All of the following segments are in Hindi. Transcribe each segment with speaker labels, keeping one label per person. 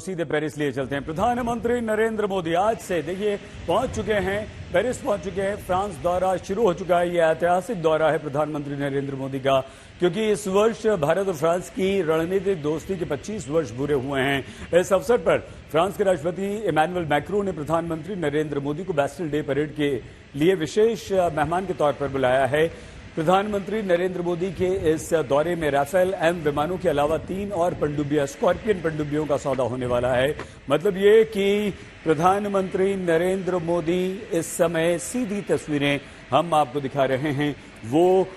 Speaker 1: सीधे पेरिस लिए चलते हैं। प्रधानमंत्री नरेंद्र मोदी आज से देखिए पहुंच चुके हैं, पेरिस पहुंच चुके हैं। फ्रांस दौरा शुरू हो चुका है। यह ऐतिहासिक दौरा है प्रधानमंत्री नरेंद्र मोदी का, क्योंकि इस वर्ष भारत और फ्रांस की रणनीतिक दोस्ती के 25 वर्ष पूरे हुए हैं। इस अवसर पर फ्रांस के राष्ट्रपति इमैनुअल मैक्रों ने प्रधानमंत्री नरेंद्र मोदी को बैस्टिल डे परेड के लिए विशेष मेहमान के तौर पर बुलाया है। प्रधानमंत्री नरेंद्र मोदी के इस दौरे में राफेल एम विमानों के अलावा 3 और पनडुब्बियां, स्कॉर्पियन पनडुब्बियों का सौदा होने वाला है। मतलब ये कि प्रधानमंत्री नरेंद्र मोदी इस समय सीधी तस्वीरें हम आपको दिखा रहे हैं, वो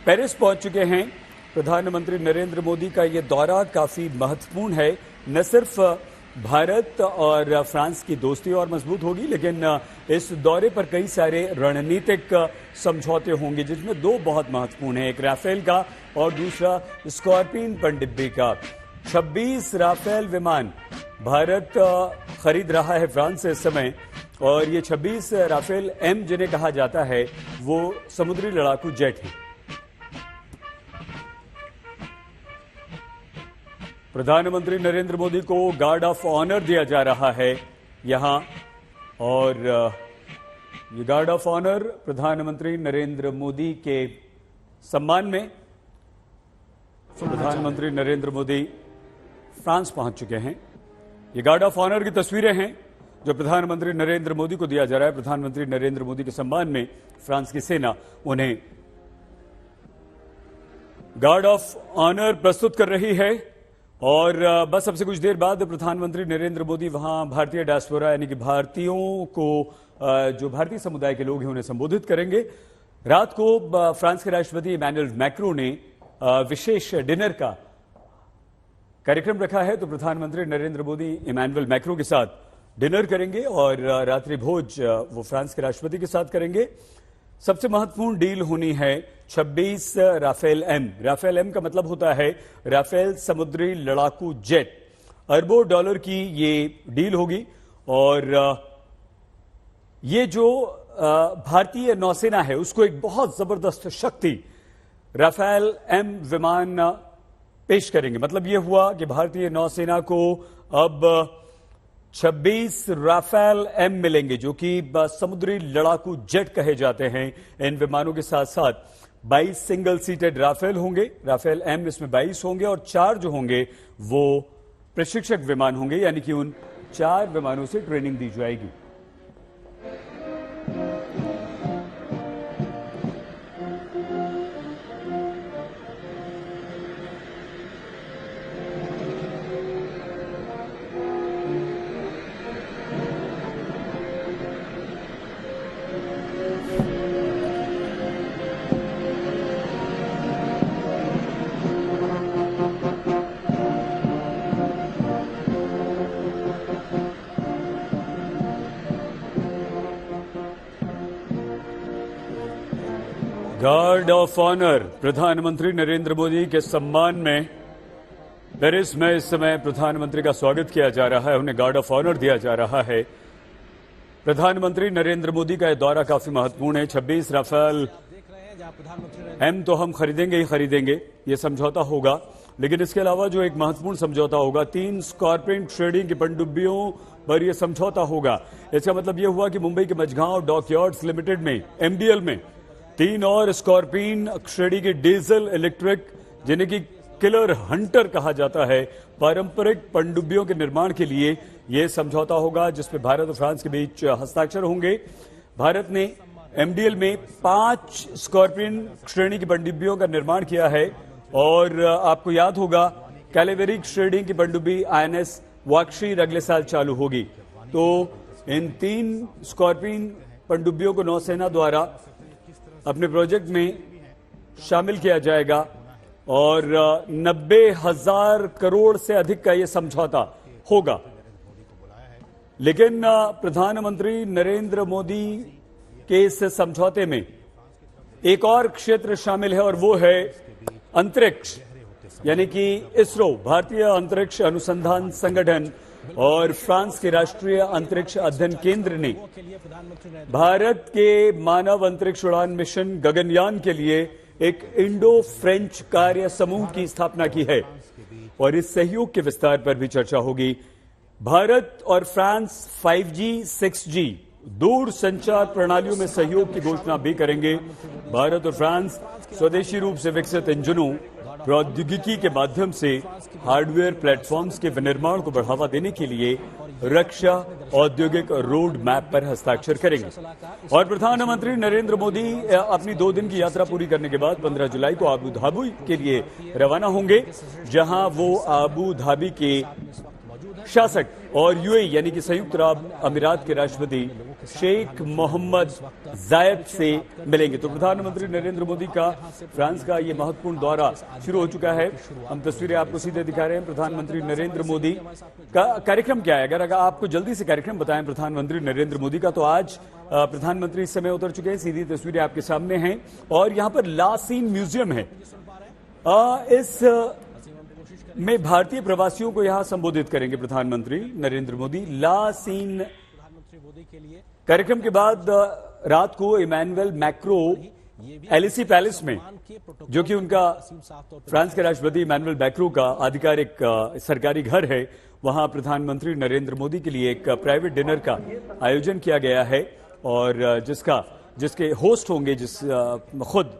Speaker 1: पेरिस पहुंच चुके हैं। प्रधानमंत्री नरेंद्र मोदी का ये दौरा काफी महत्वपूर्ण है। न सिर्फ भारत और फ्रांस की दोस्ती और मजबूत होगी, लेकिन इस दौरे पर कई सारे रणनीतिक समझौते होंगे, जिसमें 2 बहुत महत्वपूर्ण हैं, एक राफेल का और दूसरा स्कॉर्पियन पनडुब्बी का। 26 राफेल विमान भारत खरीद रहा है फ्रांस से इस समय, और ये 26 राफेल एम जिन्हें कहा जाता है वो समुद्री लड़ाकू जेट हैं। प्रधानमंत्री नरेंद्र मोदी को गार्ड ऑफ ऑनर दिया जा रहा है यहां, और ये गार्ड ऑफ ऑनर प्रधानमंत्री नरेंद्र मोदी के सम्मान में। प्रधानमंत्री नरेंद्र मोदी फ्रांस पहुंच चुके हैं। ये गार्ड ऑफ ऑनर की तस्वीरें हैं जो प्रधानमंत्री नरेंद्र मोदी को दिया जा रहा है। प्रधानमंत्री नरेंद्र मोदी के सम्मान में फ्रांस की सेना उन्हें गार्ड ऑफ ऑनर प्रस्तुत कर रही है। और बस अब से कुछ देर बाद प्रधानमंत्री नरेंद्र मोदी वहां भारतीय डायस्पोरा यानी कि भारतीयों को, जो भारतीय समुदाय के लोग हैं, उन्हें संबोधित करेंगे। रात को फ्रांस के राष्ट्रपति इमैनुअल मैक्रों ने विशेष डिनर का कार्यक्रम रखा है, तो प्रधानमंत्री नरेंद्र मोदी इमैनुअल मैक्रों के साथ डिनर करेंगे और रात्रि भोज वो फ्रांस के राष्ट्रपति के साथ करेंगे। सबसे महत्वपूर्ण डील होनी है 26 राफेल एम। राफेल एम का मतलब होता है राफेल समुद्री लड़ाकू जेट। अरबों डॉलर की ये डील होगी, और ये जो भारतीय नौसेना है उसको एक बहुत जबरदस्त शक्ति राफेल एम विमान पेश करेंगे। मतलब ये हुआ कि भारतीय नौसेना को अब 26 राफेल एम मिलेंगे, जो कि समुद्री लड़ाकू जेट कहे जाते हैं। इन विमानों के साथ साथ 22 सिंगल सीटेड राफेल होंगे, राफेल एम इसमें 22 होंगे, और 4 जो होंगे वो प्रशिक्षक विमान होंगे, यानी कि उन 4 विमानों से ट्रेनिंग दी जाएगी। गार्ड ऑफ ऑनर प्रधानमंत्री नरेंद्र मोदी के सम्मान में पेरिस में इस समय प्रधानमंत्री का स्वागत किया जा रहा है, उन्हें गार्ड ऑफ ऑनर दिया जा रहा है। प्रधानमंत्री नरेंद्र मोदी का यह दौरा काफी महत्वपूर्ण है। 26 राफेल एम तो हम खरीदेंगे ही खरीदेंगे, ये समझौता होगा, लेकिन इसके अलावा जो एक महत्वपूर्ण समझौता होगा, 3 स्कॉर्पियन ट्रेडिंग की पनडुब्बियों पर यह समझौता होगा। इसका मतलब यह हुआ कि मुंबई के मझगांव डॉकयार्ड्स लिमिटेड में, एमडीएल में 3 और स्कॉर्पियन श्रेणी की डीजल इलेक्ट्रिक, जिन्हें की किलर हंटर कहा जाता है, पारंपरिक पनडुब्बियों के निर्माण के लिए यह समझौता होगा, जिसमें भारत और फ्रांस के बीच हस्ताक्षर होंगे। भारत ने एमडीएल में 5 स्कॉर्पियन श्रेणी की पनडुब्बियों का निर्माण किया है, और आपको याद होगा कैलेवेरिक श्रेणी की पनडुब्बी आईएनएस वाक्षीर अगले साल चालू होगी। तो इन 3 स्कॉर्पियन पनडुब्बियों को नौसेना द्वारा अपने प्रोजेक्ट में शामिल किया जाएगा, और 90,000 करोड़ से अधिक का यह समझौता होगा। लेकिन प्रधानमंत्री नरेंद्र मोदी के इस समझौते में एक और क्षेत्र शामिल है, और वो है अंतरिक्ष, यानी कि इसरो, भारतीय अंतरिक्ष अनुसंधान संगठन, और फ्रांस के राष्ट्रीय अंतरिक्ष अध्ययन केंद्र ने भारत के मानव अंतरिक्ष उड़ान मिशन गगनयान के लिए एक इंडो फ्रेंच कार्य समूह की स्थापना की है, और इस सहयोग के विस्तार पर भी चर्चा होगी। भारत और फ्रांस 5G, 6G दूर संचार प्रणालियों में सहयोग की घोषणा भी करेंगे। भारत और फ्रांस स्वदेशी रूप से विकसित इंजनों प्रौद्योगिकी के माध्यम से हार्डवेयर प्लेटफॉर्म्स के विनिर्माण को बढ़ावा देने के लिए रक्षा औद्योगिक रोड मैप पर हस्ताक्षर करेंगे। और प्रधानमंत्री नरेंद्र मोदी अपनी 2 दिन की यात्रा पूरी करने के बाद 15 जुलाई को आबू धाबी के लिए रवाना होंगे, जहां वो आबू धाबी के शासक और यूएई यानी कि संयुक्त अरब अमीरात के राष्ट्रपति शेख मोहम्मद जायद से मिलेंगे। तो प्रधानमंत्री नरेंद्र मोदी का फ्रांस का ये महत्वपूर्ण दौरा शुरू हो चुका है। हम तस्वीरें आपको सीधे दिखा रहे हैं। प्रधानमंत्री नरेंद्र मोदी का कार्यक्रम क्या है, अगर आपको जल्दी से कार्यक्रम बताएं प्रधानमंत्री नरेंद्र मोदी का, तो आज प्रधानमंत्री इस समय उतर चुके हैं। सीधी तस्वीरें आपके सामने हैं और यहां पर ला सीन म्यूजियम है। इस में भारतीय प्रवासियों को यहां संबोधित करेंगे प्रधानमंत्री नरेंद्र मोदी। ला सीन कार्यक्रम के बाद रात को इमैनुअल मैक्रो एलिसी पैलेस में, जो कि उनका फ्रांस के राष्ट्रपति इमैनुअल मैक्रो का आधिकारिक सरकारी घर है, वहां प्रधानमंत्री नरेंद्र मोदी के लिए एक प्राइवेट डिनर का आयोजन किया गया है और जिसके होस्ट होंगे खुद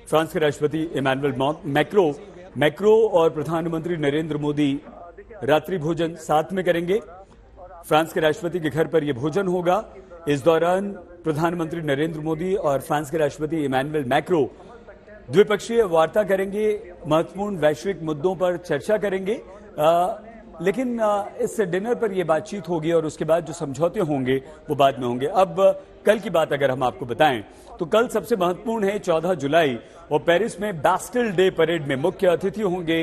Speaker 1: फ्रांस के राष्ट्रपति इमैनुअल मैक्रो और प्रधानमंत्री नरेंद्र मोदी रात्रि भोजन साथ में करेंगे। फ्रांस के राष्ट्रपति के घर पर यह भोजन होगा। इस दौरान प्रधानमंत्री नरेंद्र मोदी और फ्रांस के राष्ट्रपति इमैनुअल मैक्रो द्विपक्षीय वार्ता करेंगे, महत्वपूर्ण वैश्विक मुद्दों पर चर्चा करेंगे। लेकिन इस डिनर पर यह बातचीत होगी और उसके बाद जो समझौते होंगे वो बाद में होंगे। अब कल की बात अगर हम आपको बताएं तो कल सबसे महत्वपूर्ण है 14 जुलाई और पेरिस में बैस्टिल डे परेड में मुख्य अतिथि होंगे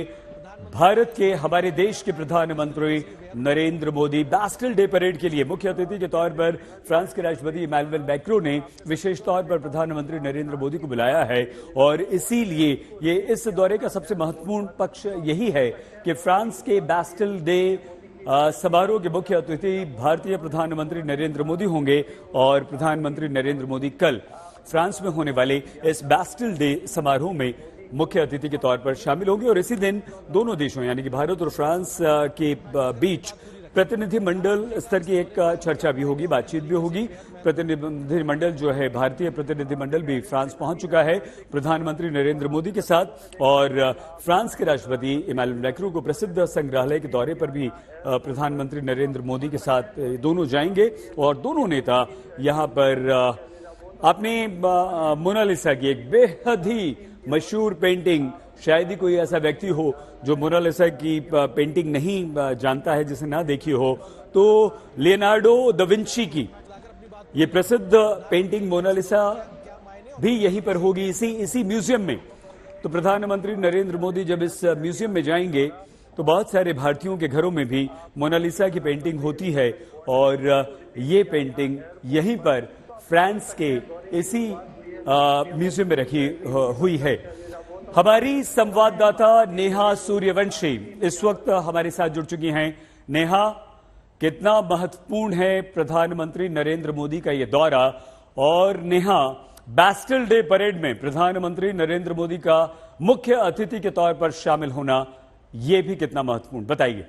Speaker 1: भारत के, हमारे देश के प्रधानमंत्री Narendra Modi. Bastille day parade के लिए मुख्य अतिथि के तौर पर फ्रांस के राष्ट्रपति इमैनुअल मैक्रो ने विशेष तौर पर प्रधानमंत्री नरेंद्र मोदी को बुलाया है और इसीलिए ये इस दौरे का सबसे महत्वपूर्ण पक्ष यही है कि फ्रांस के बैस्टिल डे समारोह के मुख्य अतिथि भारतीय प्रधानमंत्री नरेंद्र मोदी होंगे और प्रधानमंत्री नरेंद्र मोदी कल फ्रांस में होने वाले इस बैस्टिल डे समारोह में मुख्य अतिथि के तौर पर शामिल होंगे। और इसी दिन दोनों देशों यानी कि भारत और फ्रांस के बीच प्रतिनिधिमंडल स्तर की एक चर्चा भी होगी, बातचीत भी होगी। प्रतिनिधिमंडल जो है, भारतीय प्रतिनिधिमंडल भी फ्रांस पहुंच चुका है प्रधानमंत्री नरेंद्र मोदी के साथ और फ्रांस के राष्ट्रपति इमैनुअल मैक्रो को प्रसिद्ध संग्रहालय के दौरे पर भी प्रधानमंत्री नरेंद्र मोदी के साथ दोनों जाएंगे और दोनों नेता यहां पर अपने मोनालिसा की एक बेहद ही मशहूर पेंटिंग, शायद ही कोई ऐसा व्यक्ति हो जो मोनालिसा की पेंटिंग नहीं जानता है, जिसे ना देखी हो, तो लियोनार्डो दा विंची की ये प्रसिद्ध पेंटिंग मोनालिसा भी यहीं पर होगी, इसी म्यूजियम में। तो प्रधानमंत्री नरेंद्र मोदी जब इस म्यूजियम में जाएंगे तो बहुत सारे भारतीयों के घरों में भी मोनालिसा की पेंटिंग होती है और ये पेंटिंग यहीं पर फ्रांस के इसी म्यूजियम में रखी हुई है। हमारी संवाददाता नेहा सूर्यवंशी इस वक्त हमारे साथ जुड़ चुकी हैं। नेहा, कितना महत्वपूर्ण है प्रधानमंत्री नरेंद्र मोदी का ये दौरा, और नेहा, बैस्टिल डे परेड में प्रधानमंत्री नरेंद्र मोदी का मुख्य अतिथि के तौर पर शामिल होना, ये भी कितना महत्वपूर्ण, बताइए।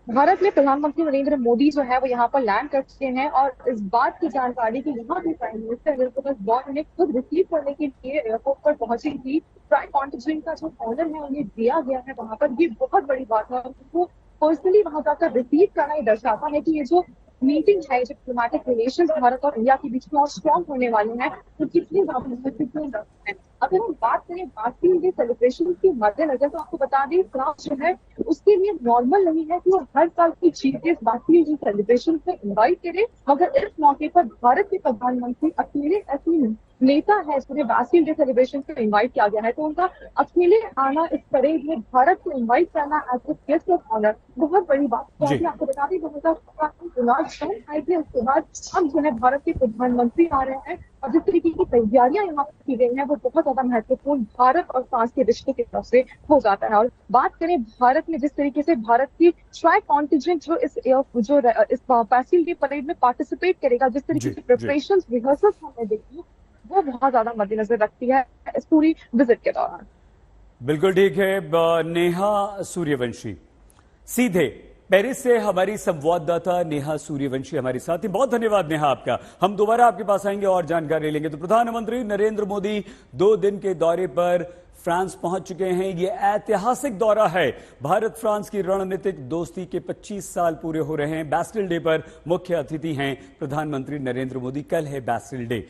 Speaker 2: भारत में प्रधानमंत्री नरेंद्र मोदी जो है वो यहाँ पर लैंड कर चुके हैं और इस बात की जानकारी कि यहाँ के प्राइम मिनिस्टर एलिजाबेथ बॉर्न उन्हें खुद रिसीव करने के लिए एयरपोर्ट पर पहुंची थी। प्राइम कॉन्टिजेंट का जो ऑनर है उन्हें दिया गया है वहां पर, ये बहुत बड़ी बात है। उनको पर्सनली वहां जाकर रिसीव करना ये दर्शाता है कि ये जो मीटिंग है, जो डिप्लोमेटिक रिलेशंस भारत और इंडिया के बीच में और स्ट्रॉन्ग होने वाले हैं, तो कितनी ज्यादा महत्वपूर्ण है। अगर हम बात करें बैस्टिल डे सेलिब्रेशन के मद्देनजर, तो आपको बता दें फ्रांस जो है उसके लिए नॉर्मल नहीं है कि वो हर साल की चीजें बैस्टिल डे सेलिब्रेशन में इन्वाइट करे, मगर इस मौके पर भारत के प्रधानमंत्री अकेले ऐसे नेता है जिन्हें बैस्टिल डे सेलिब्रेशन में इन्वाइट किया गया है, तो उनका अकेले आना इस परेड में भारत को इन्वाइट करना as a guest of honour बहुत बड़ी बात है। आपको बता दें 2017 डोनाल्ड ट्रंप आए थे, उसके बाद अब जो है भारत के प्रधानमंत्री आ रहे हैं और जिस तरीके की तैयारियां यहाँ पर की गई हैं वो बहुत ज्यादा महत्वपूर्ण भारत और फ्रांस के रिश्ते की तरफ से हो जाता है। और बात करें भारत में जिस तरीके से भारत की ट्राई कॉन्टिजेंट जो इस बैस्टिल डे परेड में पार्टिसिपेट करेगा, जिस तरीके की प्रिपरेशन रिहर्सल हमने देखी, वो बहुत ज्यादा मद्देनजर रखती है इस पूरी विजिट के दौरान।
Speaker 1: बिल्कुल ठीक है नेहा सूर्यवंशी। सीधे पेरिस से हमारी संवाददाता नेहा सूर्यवंशी हमारे साथ हैं। बहुत धन्यवाद नेहा आपका। हम दोबारा आपके पास आएंगे और जानकारी लेंगे। तो प्रधानमंत्री नरेंद्र मोदी 2 दिन के दौरे पर फ्रांस पहुंच चुके हैं। ये ऐतिहासिक दौरा है। भारत फ्रांस की रणनीतिक दोस्ती के 25 साल पूरे हो रहे हैं। बैस्टिल डे पर मुख्य अतिथि हैं प्रधानमंत्री नरेंद्र मोदी। कल है बैस्टिल डे।